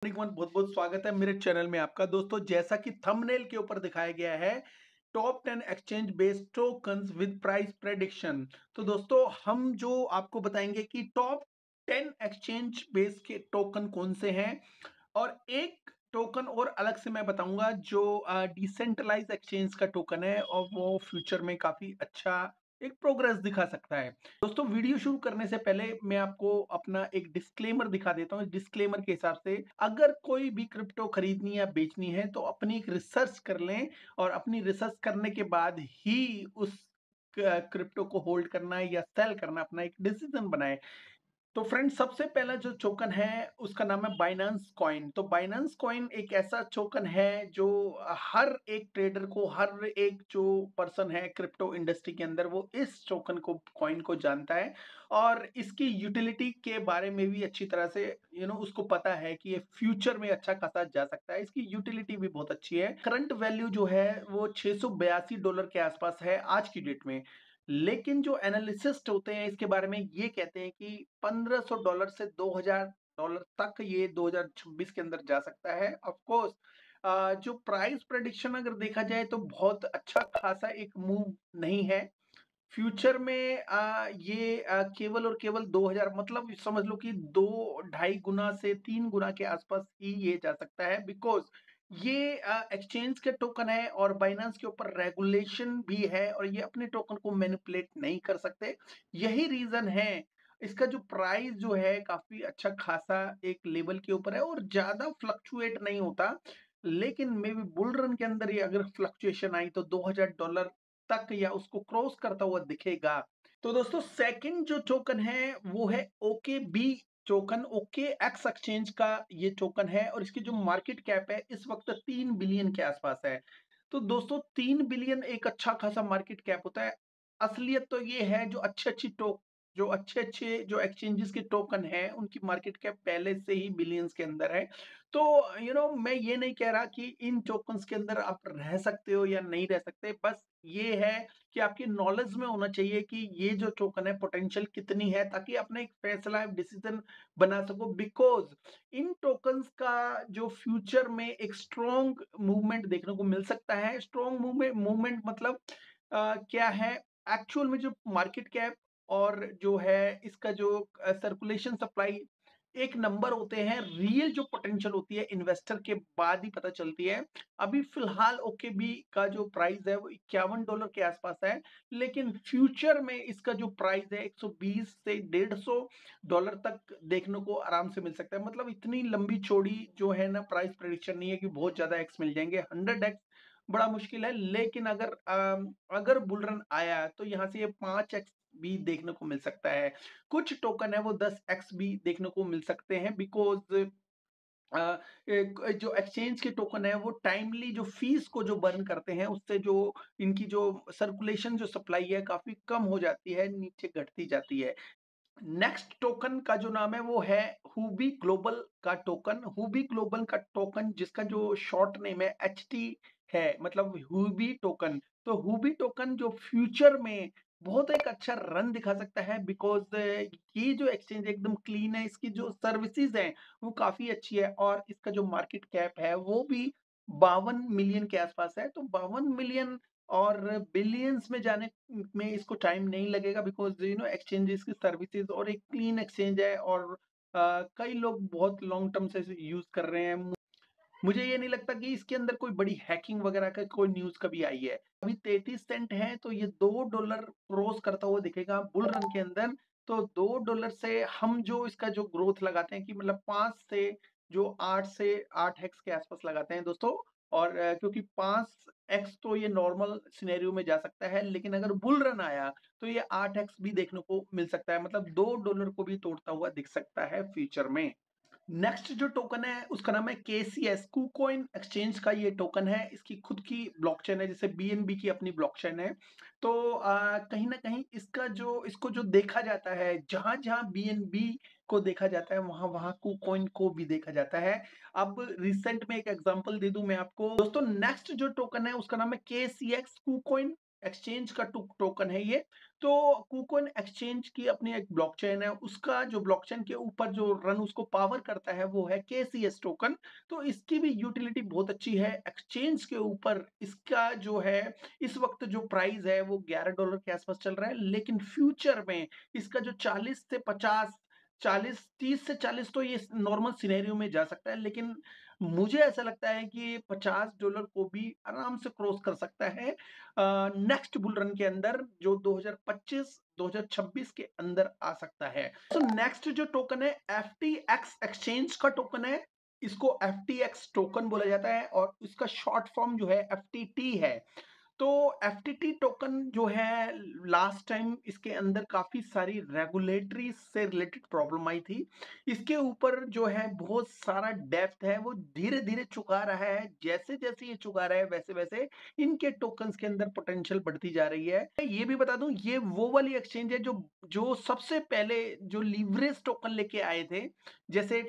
बहुत बहुत स्वागत है मेरे चैनल में आपका। दोस्तों, जैसा कि थंबनेल के ऊपर दिखाया गया है, top 10 exchange based tokens with price prediction. तो दोस्तों, हम जो आपको बताएंगे कि टॉप 10 एक्सचेंज बेस्ड के टोकन कौन से हैं, और एक टोकन और अलग से मैं बताऊंगा जो डिसेंट्रलाइज एक्सचेंज का टोकन है, और वो फ्यूचर में काफी अच्छा एक प्रोग्रेस दिखा सकता है। दोस्तों, वीडियो शुरू करने से पहले मैं आपको अपना एक डिस्क्लेमर दिखा देता हूँ। डिस्क्लेमर के हिसाब से, अगर कोई भी क्रिप्टो खरीदनी या बेचनी है तो अपनी एक रिसर्च कर लें, और अपनी रिसर्च करने के बाद ही उस क्रिप्टो को होल्ड करना है या सेल करना, अपना एक डिसीजन बनाए। तो फ्रेंड्स, सबसे पहला जो टोकन है उसका नाम है बाइनेंस कॉइन। तो बाइनेंस कॉइन एक ऐसा टोकन है जो हर एक ट्रेडर को, हर एक जो पर्सन है क्रिप्टो इंडस्ट्री के अंदर, वो इस टोकन को, कॉइन को जानता है, और इसकी यूटिलिटी के बारे में भी अच्छी तरह से उसको पता है कि ये फ्यूचर में अच्छा खासा जा सकता है। इसकी यूटिलिटी भी बहुत अच्छी है। करंट वैल्यू जो है वो $682 के आसपास है आज की डेट में। लेकिन जो एनालिसिस्ट होते हैं इसके बारे में ये कहते हैं कि $1500 से $2000 तक ये 2026 के अंदर जा सकता है। ऑफ कोर्स, जो प्राइस प्रेडिक्शन अगर देखा जाए तो बहुत अच्छा खासा एक मूव नहीं है। फ्यूचर में ये केवल और केवल 2000, मतलब समझ लो कि 2 ढाई गुना से 3 गुना के आसपास ही ये जा सकता है। बिकॉज ये एक्सचेंज के टोकन है और बाइनेंस के ऊपर रेगुलेशन भी है, और ये अपने टोकन को मैनिपुलेट नहीं कर सकते। यही रीजन है। इसका जो प्राइस जो है काफी अच्छा खासा एक लेवल के ऊपर है और ज्यादा फ्लक्चुएट नहीं होता। लेकिन मे बी बुल रन के अंदर ये अगर फ्लक्चुएशन आई तो $2000 तक या उसको क्रॉस करता हुआ दिखेगा। तो दोस्तों, सेकंड जो टोकन है वो है okay B token. Okay X exchange का ये टोकन है, और इसकी जो मार्केट कैप है इस वक्त 3 बिलियन के आसपास है। तो दोस्तों, 3 बिलियन एक अच्छा खासा मार्केट कैप होता है। असलियत तो ये है, जो अच्छे अच्छे जो एक्सचेंजेस के टोकन है उनकी मार्केट कैप पहले से ही बिलियंस के अंदर है। तो मैं ये नहीं कह रहा कि इन टोकन्स के अंदर आप रह सकते हो या नहीं रह सकते। बस ये है कि आपकी नॉलेज में होना चाहिए कि ये जो टोकन है पोटेंशियल कितनी है, ताकि अपना एक फैसला, डिसीजन बना सको। बिकॉज इन टोकन्स का जो फ्यूचर में एक स्ट्रॉन्ग मूवमेंट देखने को मिल सकता है। स्ट्रॉन्ग मूवमेंट मूवमेंट मतलब क्या है, एक्चुअल में जो मार्केट कैप और जो है इसका जो सर्कुलेशन सप्लाई एक नंबर होते हैं। रियल जो पोटेंशियल होती है इन्वेस्टर के बाद ही पता चलती है। अभी फिलहाल ओके बी का जो प्राइस है वो $51 के आसपास है। लेकिन फ्यूचर में इसका जो प्राइस है 120 से $150 तक देखने को आराम से मिल सकता है। मतलब इतनी लंबी चौड़ी जो है ना प्राइस प्रेडिक्शन नहीं है कि बहुत ज्यादा एक्स मिल जाएंगे। 100x बड़ा मुश्किल है। लेकिन अगर बुल रन आया तो यहाँ से ये 5x भी देखने को मिल सकता है। कुछ टोकन है वो 10x भी देखने को मिल सकते हैं। बिकॉज जो एक्सचेंज के टोकन है वो टाइमली जो फीस को जो बर्न करते हैं, उससे जो इनकी जो सर्कुलेशन जो सप्लाई है काफी कम हो जाती है, नीचे घटती जाती है। नेक्स्ट टोकन का जो नाम है वो है हुबी ग्लोबल का टोकन। हुबी ग्लोबल का टोकन जिसका जो शॉर्ट नेम है HT है, मतलब हुबी टोकन। तो हुबी टोकन जो फ्यूचर में बहुत एक अच्छा रन दिखा सकता है। बिकॉज ये जो एक्सचेंज एकदम क्लीन है, इसकी जो सर्विसेज है वो काफी अच्छी है, और इसका जो मार्केट कैप है वो भी 52 मिलियन के आसपास है। तो 52 मिलियन और बिलियंस में जाने में इसको टाइम नहीं लगेगा। बिकॉज एक्सचेंजेस की सर्विसेज और एक क्लीन एक्सचेंज है, और कई लोग बहुत लॉन्ग टर्म से यूज कर रहे हैं। मुझे ये नहीं लगता कि इसके अंदर कोई बड़ी हैकिंग वगैरह का कोई न्यूज कभी आई है। अभी 33 सेंट है, तो ये $2 क्रॉस करता हुआ दिखेगा बुल रन के अंदर। तो $2 से हम जो इसका जो ग्रोथ लगाते हैं कि मतलब 8 से 8 के आसपास लगाते हैं दोस्तों। और क्योंकि 5x तो ये नॉर्मल सिनेरियो में जा सकता है, लेकिन अगर बुल रन आया तो ये 8x भी देखने को मिल सकता है। मतलब $2 को भी तोड़ता हुआ दिख सकता है फ्यूचर में। नेक्स्ट जो टोकन है उसका नाम है KCS, KuCoin एक्सचेंज का ये टोकन है। इसकी खुद की ब्लॉकचेन है, जैसे BNB की अपनी ब्लॉकचेन है। तो कहीं ना कहीं इसको जो देखा जाता है, जहां जहां BNB को देखा जाता है वहां वहां KuCoin को भी देखा जाता है। अब रिसेंट में एक एग्जांपल दे दूं मैं आपको दोस्तों। नेक्स्ट जो टोकन है उसका नाम है KCX, KuCoin एक्सचेंज का टोकन है ये। तो कुकोन एक्सचेंज की अपनी एक ब्लॉकचेन है, उसका जो ब्लॉकचेन के ऊपर जो रन उसको पावर करता है वो है केसीएस टोकन। तो इसकी भी यूटिलिटी बहुत अच्छी है। एक्सचेंज के ऊपर इसका जो है इस वक्त जो प्राइस है वो $11 के आसपास चल रहा है, लेकिन फ्यूचर में इसका जो 40 से 50, 40, 30 से 40 तो ये नॉर्मल सिनेरियो में जा सकता है, लेकिन मुझे ऐसा लगता है कि $50 को भी आराम से क्रॉस कर सकता है नेक्स्ट बुल रन के अंदर, जो 2025-2026 के अंदर आ सकता है। तो नेक्स्ट जो टोकन है FTX एक्सचेंज का टोकन है। इसको FTX टोकन बोला जाता है और इसका शॉर्ट फॉर्म जो है FTT है। तो एफटीटी टोकन जो है, लास्ट टाइम इसके अंदर काफी सारी रेगुलेटरी से रिलेटेड प्रॉब्लम आई थी। इसके ऊपर जो है बहुत सारा डेप्थ है, वो धीरे धीरे चुका रहा है। जैसे जैसे ये चुका रहा है वैसे वैसे इनके टोकन्स के अंदर पोटेंशियल बढ़ती जा रही है। ये भी बता दूं, ये वो वाली एक्सचेंज है जो जो सबसे पहले जो लीवरेज टोकन लेके आए थे। जैसे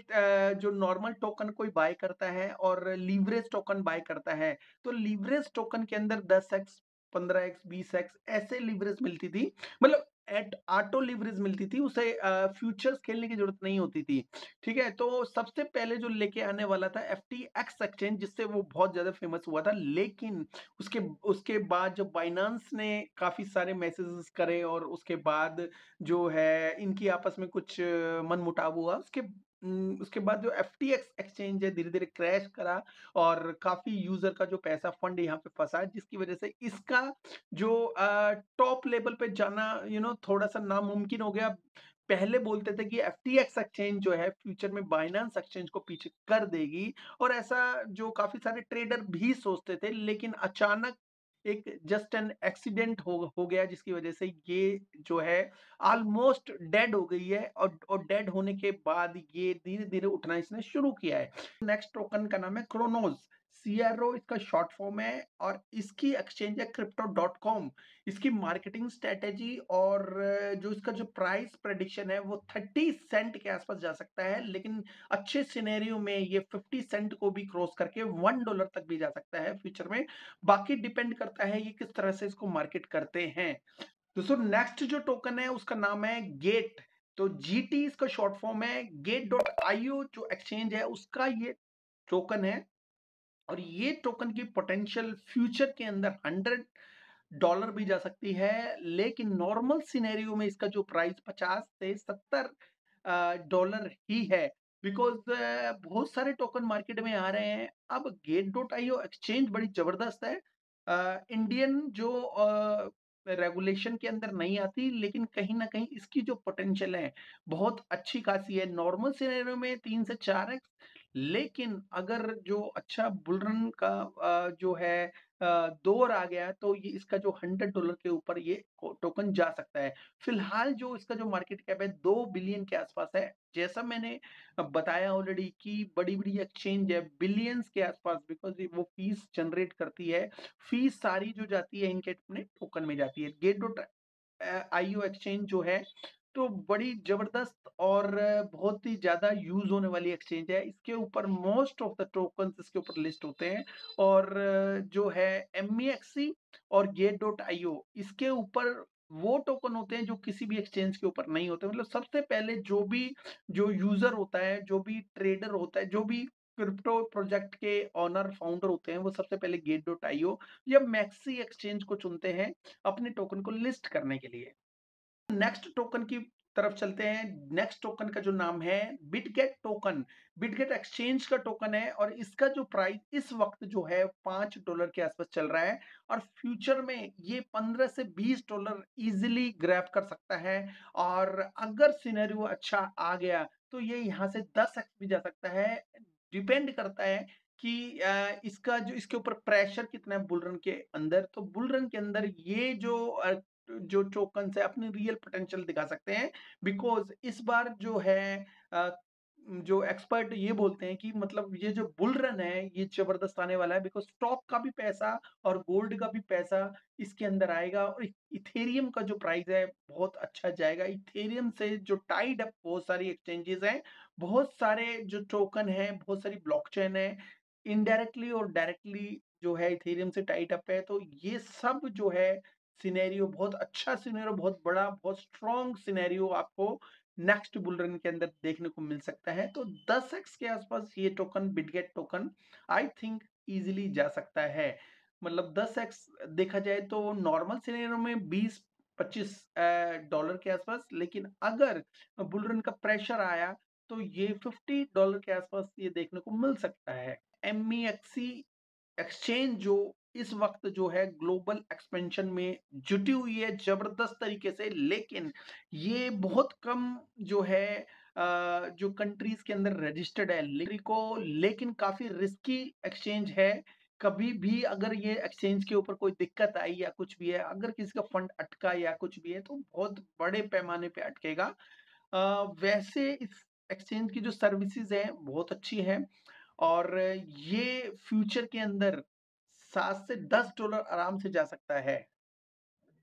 जो नॉर्मल टोकन कोई बाय करता है और लीवरेज टोकन बाय करता है, तो लीवरेज टोकन के अंदर 10x, 15x, 20x ऐसे लीवरेज मिलती थी। मतलब एट ऑटो लीवरेज मिलती थी, उसे फ्यूचर्स खेलने की जरूरत नहीं होती थी। ठीक है, तो सबसे पहले जो लेके आने वाला था FTX एक्सचेंज, जिससे वो बहुत ज्यादा फेमस हुआ था। लेकिन उसके उसके बाद जब बाइनांस ने काफी सारे मैसेजेस करे और उसके बाद जो है इनकी आपस में कुछ मनमुटाव हुआ, उसके बाद जो FTX एक्सचेंज है धीरे धीरे क्रैश करा और काफी यूजर का जो पैसा फंड यहाँ पे फंसा, जिसकी वजह से इसका जो टॉप लेवल पे जाना थोड़ा सा नामुमकिन हो गया। पहले बोलते थे कि FTX एक्सचेंज जो है फ्यूचर में बाइनांस एक्सचेंज को पीछे कर देगी, और ऐसा जो काफी सारे ट्रेडर भी सोचते थे, लेकिन अचानक एक जस्ट एन एक्सीडेंट हो गया, जिसकी वजह से ये जो है ऑलमोस्ट डेड हो गई है। और डेड होने के बाद ये धीरे धीरे उठना इसने शुरू किया है। नेक्स्ट टोकन का नाम है क्रोनोज, CRO इसका शॉर्ट फॉर्म है, और इसकी एक्सचेंज है crypto.com। इसकी मार्केटिंग स्ट्रेटेजी और जो इसका जो प्राइस प्रेडिक्शन है वो 30 सेंट के आसपास जा सकता है, लेकिन अच्छे सिनेरियो में ये 50 सेंट को भी क्रॉस करके $1 तक भी जा सकता है फ्यूचर में। बाकी डिपेंड करता है ये किस तरह से इसको मार्केट करते हैं। दोस्तों नेक्स्ट जो टोकन है उसका नाम है गेट। तो GT इसका शॉर्ट फॉर्म है। गेट.io जो एक्सचेंज है उसका ये टोकन है, और ये टोकन की पोटेंशियल फ्यूचर के अंदर $100 भी जा सकती है, लेकिन नॉर्मल सिनेरियो में इसका जो प्राइस 50 से $70 ही है। बिकॉज बहुत सारे टोकन मार्केट में आ रहे हैं। अब गेट.io एक्सचेंज बड़ी जबरदस्त है। इंडियन जो रेगुलेशन के अंदर नहीं आती, लेकिन कहीं ना कहीं इसकी जो पोटेंशियल है बहुत अच्छी खासी है। नॉर्मल सिनेरियो में 3 से 4x, लेकिन अगर जो अच्छा बुलरन का जो है दौर आ गया, तो ये इसका जो $100 के ऊपर ये टोकन जा सकता है। फिलहाल जो इसका जो मार्केट कैप है 2 बिलियन के आसपास है। जैसा मैंने बताया ऑलरेडी कि बड़ी बड़ी एक्सचेंज है बिलियंस के आसपास, बिकॉज वो फीस जनरेट करती है। फीस सारी जो जाती है इनके अपने टोकन में जाती है। गेट.io एक्सचेंज जो है तो बड़ी जबरदस्त और बहुत ही ज्यादा यूज होने वाली एक्सचेंज है। इसके ऊपर मोस्ट ऑफ द टोकन्स इसके ऊपर लिस्ट होते हैं, और जो है MEXC और गेट.io इसके ऊपर वो टोकन होते हैं जो किसी भी एक्सचेंज के ऊपर नहीं होते। मतलब सबसे पहले जो यूजर होता है, जो भी ट्रेडर होता है, जो भी क्रिप्टो प्रोजेक्ट के ऑनर फाउंडर होते हैं, वो सबसे पहले गेट.io या मैक्सी एक्सचेंज को चुनते हैं अपने टोकन को लिस्ट करने के लिए। नेक्स्ट टोकन की तरफ चलते हैं। नेक्स्ट टोकन का जो नाम है बिटगेट टोकन। बिटगेट एक्सचेंज का टोकन है, और इसका जो प्राइस इस वक्त जो है $5 के आसपास चल रहा है, और फ्यूचर में ये $15 से $20 इजिली ग्रैब कर सकता है। और अगर सिनेरियो अच्छा आ गया तो ये यहाँ से 10x भी जा सकता है। डिपेंड करता है कि इसका जो इसके ऊपर प्रेशर कितना है बुलरन के अंदर। तो बुलरन के अंदर ये जो टोकन है अपनी रियल पोटेंशियल दिखा सकते हैं। बिकॉज इस बार जो है अ, जो एक्सपर्ट ये बोलते हैं कि मतलब ये जो बुल रन है ये जबरदस्त आने वाला है, बिकॉज स्टॉक का भी पैसा और गोल्ड का भी पैसा इसके अंदर आएगा, और इथेरियम का जो प्राइस है बहुत अच्छा जाएगा। इथेरियम से जो टाइड अप बहुत सारी एक्सचेंजेस हैं, बहुत सारे जो टोकन है, बहुत सारी ब्लॉकचेन है, इनडायरेक्टली और डायरेक्टली जो है इथेरियम से टाइड अप है। तो ये सब जो है सिनेरियो, बहुत अच्छा सिनेरियो, बहुत बड़ा, बहुत स्ट्रॉन्ग सिनेरियो आपको नेक्स्ट बुल रन के अंदर देखने को मिल सकता है। तो 10x के आसपास ये token, Bitget token, I think easily जा सकता है। मतलब 10x देखा जाए तो नॉर्मल सिनेरियो में 20-25 डॉलर के आसपास, लेकिन अगर बुल रन का प्रेशर आया तो ये $50 के आसपास ये देखने को मिल सकता है। MEXC एक्सचेंज जो इस वक्त जो है ग्लोबल एक्सपेंशन में जुटी हुई है जबरदस्त तरीके से, लेकिन ये बहुत कम जो है जो कंट्रीज के अंदर रजिस्टर्ड है को, लेकिन काफी रिस्की एक्सचेंज है। कभी भी अगर ये एक्सचेंज के ऊपर कोई दिक्कत आई या कुछ भी है, अगर किसी का फंड अटका या कुछ भी है, तो बहुत बड़े पैमाने पे अटकेगा। वैसे इस एक्सचेंज की जो सर्विसेज है बहुत अच्छी है, और ये फ्यूचर के अंदर 7 से $10 आराम से जा सकता है।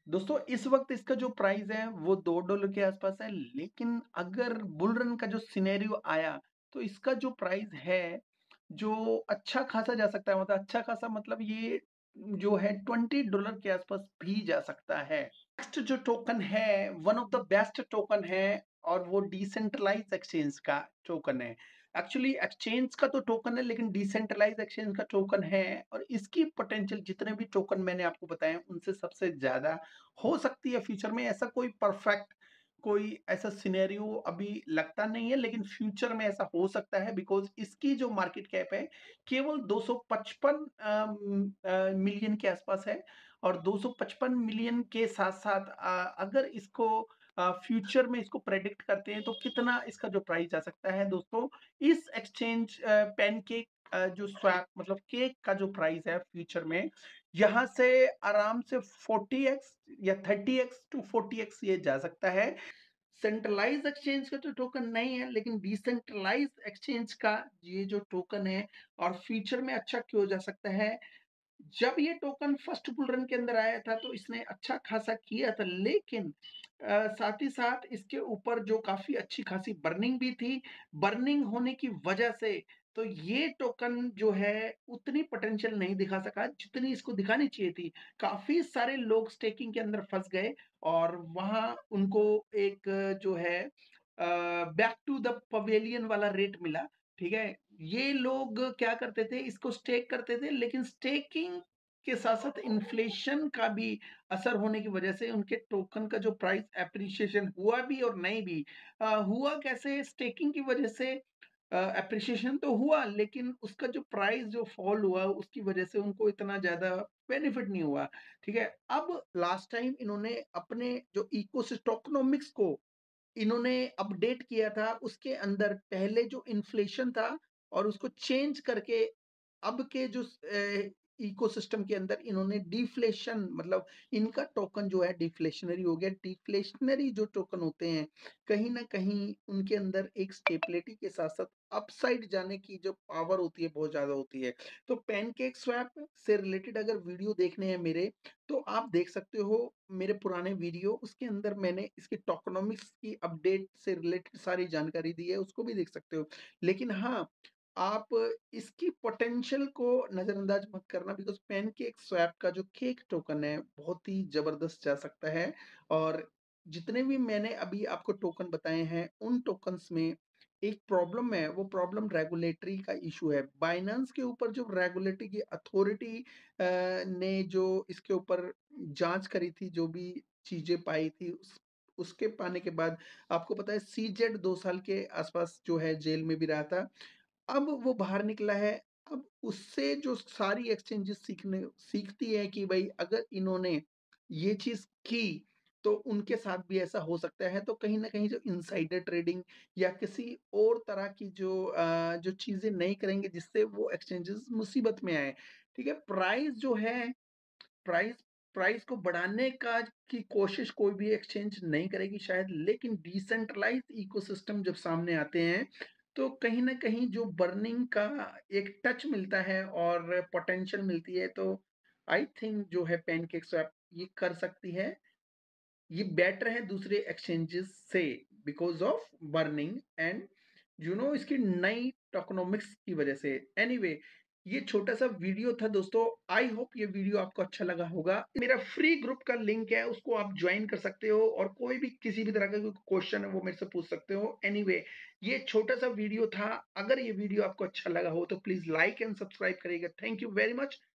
दोस्तों इस वक्त इसका जो प्राइस है वो $2 के आसपास है, लेकिन अगर बुल रन का जो सिनेरियो आया तो इसका जो प्राइस है जो अच्छा खासा जा सकता है। मतलब अच्छा खासा मतलब ये जो है $20 के आसपास भी जा सकता है। नेक्स्ट जो टोकन है, one of the best token है, और वो डिसेंट्रलाइज एक्सचेंज का टोकन है। एक्चुअली एक्सचेंज का तो टोकन है, लेकिन डिसेंट्रलाइज एक्सचेंज का टोकन है, और इसकी पोटेंशियल जितने भी टोकन मैंने आपको बताए उनसे सबसे ज्यादा हो सकती है फ्यूचर में। ऐसा कोई परफेक्ट, कोई ऐसा सिनेरियो अभी लगता नहीं है, लेकिन फ्यूचर में ऐसा हो सकता है, बिकॉज इसकी जो मार्केट कैप है केवल 255 मिलियन के आसपास है। और 255 मिलियन के साथ साथ अगर इसको फ्यूचर में इसको प्रेडिक्ट करते हैं तो कितना इसका जो प्राइस जा सकता है दोस्तों, इस एक्सचेंज पैनकेक जो स्वैप मतलब केक का जो प्राइस है फ्यूचर में, यहाँ से आराम से 40x या 30x टू 40x ये जा सकता है। सेंट्रलाइज एक्सचेंज का तो टोकन नहीं है, लेकिन डिसेंट्रलाइज एक्सचेंज का ये जो टोकन है, और फ्यूचर में अच्छा क्यों जा सकता है। जब ये टोकन फर्स्ट बुल रन के अंदर आया था तो इसने अच्छा खासा किया था, लेकिन साथ ही साथ इसके ऊपर जो काफी अच्छी खासी बर्निंग भी थी। बर्निंग होने की वजह से तो ये टोकन जो है उतनी पोटेंशियल नहीं दिखा सका जितनी इसको दिखानी चाहिए थी। काफी सारे लोग स्टेकिंग के अंदर फंस गए, और वहां उनको एक जो है बैक टू द पवेलियन वाला रेट मिला। ठीक है, ये लोग क्या करते थे, इसको स्टेक करते थे, लेकिन स्टेकिंग के साथ साथ इन्फ्लेशन का भी असर होने की वजह से उनके टोकन का जो प्राइस एप्रिसिएशन हुआ भी और नहीं भी। हुआ कैसे, स्टेकिंग की वजह से एप्रिसिएशन तो हुआ, लेकिन उसका जो प्राइस जो फॉल हुआ उसकी वजह से उनको इतना ज्यादा बेनिफिट नहीं हुआ। ठीक है, अब लास्ट टाइम इन्होंने अपने जो इकोसिस्टोकोनॉमिक्स को इन्होंने अपडेट किया था, उसके अंदर पहले जो इन्फ्लेशन था और उसको चेंज करके अब के जो इकोसिस्टम के अंदर इन्होंने डिफ्लेशन, मतलब इनका टोकन जो है डिफ्लेशनरी हो गया। डिफ्लेशनरी जो टोकन होते हैं कहीं ना कहीं उनके अंदर एक स्टेबिलिटी के साथ साथ अपसाइड जाने की जो पावर होती है बहुत ज्यादा होती है। तो पैनकेक स्वैप से रिलेटेड अगर वीडियो देखने हैं मेरे, तो आप देख सकते हो मेरे पुराने वीडियो, उसके अंदर मैंने इसके टोकनॉमिक्स की अपडेट से रिलेटेड सारी जानकारी दी है, उसको भी देख सकते हो। लेकिन हाँ, आप इसकी पोटेंशियल को नजरअंदाज मत करना, बिकॉज पैनकेक स्वैप का जो केक टोकन है बहुत ही जबरदस्त जा सकता है। और जितने भी मैंने अभी आपको टोकन बताए हैं उन टोकन्स में एक प्रॉब्लम है, वो प्रॉब्लम रेगुलेटरी का इशू है। बाइनेंस के ऊपर जो रेगुलेटरी की अथॉरिटी ने जो इसके ऊपर जांच करी थी, जो भी चीजें पाई थी, उसके पाने के बाद आपको पता है सीजेड 2 साल के आसपास जो है जेल में भी रहा था। अब वो बाहर निकला है। अब उससे जो सारी एक्सचेंजेस सीखती है कि भाई अगर इन्होंने ये चीज की तो उनके साथ भी ऐसा हो सकता है। तो कहीं ना कहीं जो इनसाइडर ट्रेडिंग या किसी और तरह की जो चीजें नहीं करेंगे जिससे वो एक्सचेंजेस मुसीबत में आए। ठीक है, प्राइस जो है, प्राइस प्राइस को बढ़ाने का की कोशिश कोई भी एक्सचेंज नहीं करेगी शायद, लेकिन डिसेंट्रलाइज इकोसिस्टम जब सामने आते हैं तो कहीं ना कहीं जो बर्निंग का एक टच मिलता है और पोटेंशियल मिलती है, तो आई थिंक जो है पैनकेक स्वैप ये कर सकती है। ये बेटर है दूसरे एक्सचेंजेस से बिकॉज ऑफ बर्निंग एंड इसकी नई टोकनोमिक्स की वजह से। एनीवे ये छोटा-सा वीडियो था दोस्तों। आई होप ये वीडियो आपको अच्छा लगा होगा। मेरा फ्री ग्रुप का लिंक है, उसको आप जॉइन कर सकते हो और कोई भी किसी भी तरह का कोई क्वेश्चन है वो मेरे से पूछ सकते हो। एनीवे ये छोटा-सा वीडियो था। अगर ये वीडियो आपको अच्छा लगा हो तो प्लीज़ लाइक एंड सब्सक्राइब करिएगा। Thank you very much.